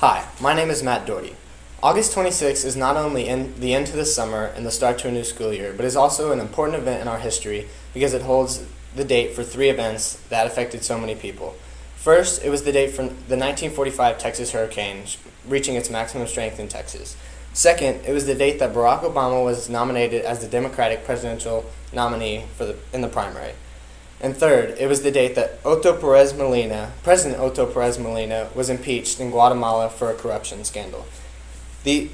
Hi, my name is Matt Doherty. August 26th is not only the end to the summer and the start to a new school year, but is also an important event in our history because it holds the date for three events that affected so many people. First, it was the date for the 1945 Texas hurricane reaching its maximum strength in Texas. Second, it was the date that Barack Obama was nominated as the Democratic presidential nominee in the primary. And third, it was the date that President Otto Perez Molina, was impeached in Guatemala for a corruption scandal. These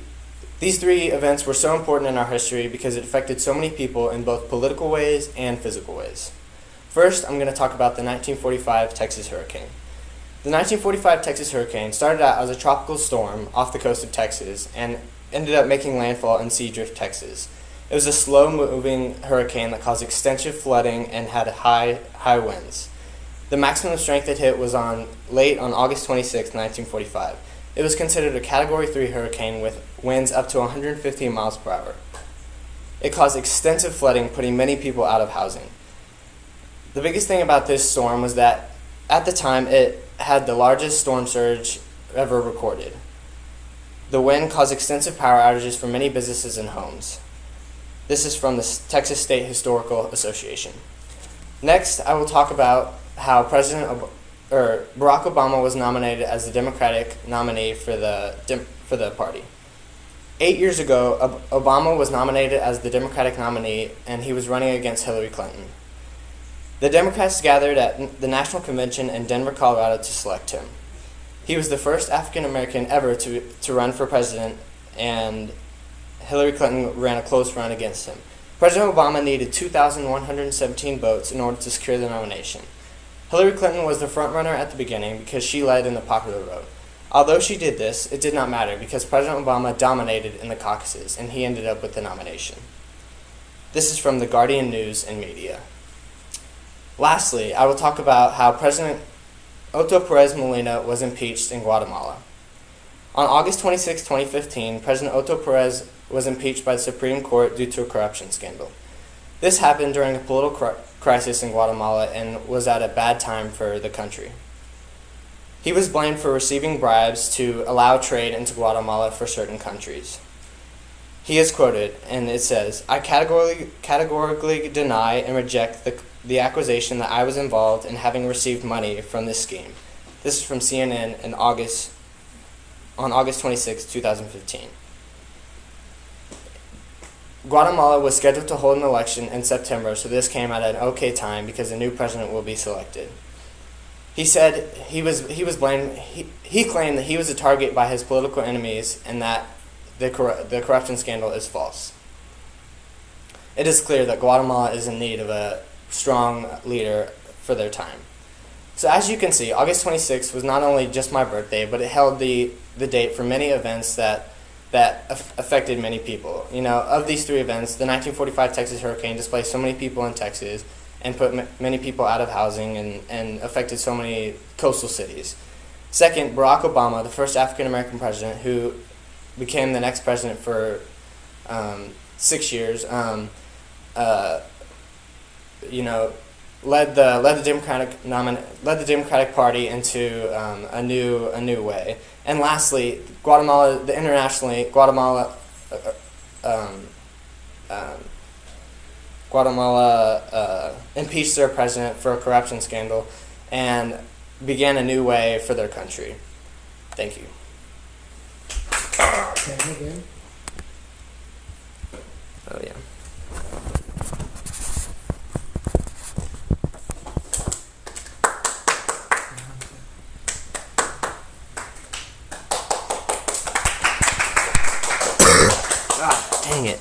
three events were so important in our history because it affected so many people in both political ways and physical ways. First, I'm going to talk about the 1945 Texas hurricane. The 1945 Texas hurricane started out as a tropical storm off the coast of Texas and ended up making landfall in Seadrift, Texas. It was a slow-moving hurricane that caused extensive flooding and had high winds. The maximum strength it hit was late on August 26, 1945. It was considered a Category 3 hurricane with winds up to 115 miles per hour. It caused extensive flooding, putting many people out of housing. The biggest thing about this storm was that at the time it had the largest storm surge ever recorded. The wind caused extensive power outages for many businesses and homes. This is from the Texas State Historical Association. Next, I will talk about how Barack Obama was nominated as the Democratic nominee for the party. 8 years ago, Obama was nominated as the Democratic nominee, and he was running against Hillary Clinton. The Democrats gathered at the National Convention in Denver, Colorado to select him. He was the first African American ever to run for president, and Hillary Clinton ran a close run against him. President Obama needed 2,117 votes in order to secure the nomination. Hillary Clinton was the frontrunner at the beginning because she led in the popular vote. Although she did this, it did not matter because President Obama dominated in the caucuses and he ended up with the nomination. This is from the Guardian News and Media. Lastly, I will talk about how President Otto Perez Molina was impeached in Guatemala. On August 26, 2015, President Otto Perez was impeached by the Supreme Court due to a corruption scandal. This happened during a political crisis in Guatemala and was at a bad time for the country. He was blamed for receiving bribes to allow trade into Guatemala for certain countries. He is quoted, and it says, "I categorically deny and reject the accusation that I was involved in having received money from this scheme." This is from CNN on August 26, 2015. Guatemala was scheduled to hold an election in September, so this came at an okay time because a new president will be selected. He said he claimed that he was a target by his political enemies and that the corruption scandal is false. It is clear that Guatemala is in need of a strong leader for their time. So as you can see, August 26th was not only just my birthday, but it held the date for many events that affected many people. You know, of these three events, the 1945 Texas hurricane displaced so many people in Texas and put many people out of housing and affected so many coastal cities. Second, Barack Obama, the first African American president who became the next president for 6 years, led the Democratic Party into a new way. And lastly, Guatemala impeached their president for a corruption scandal and began a new way for their country. Thank you. Oh yeah. Dang it.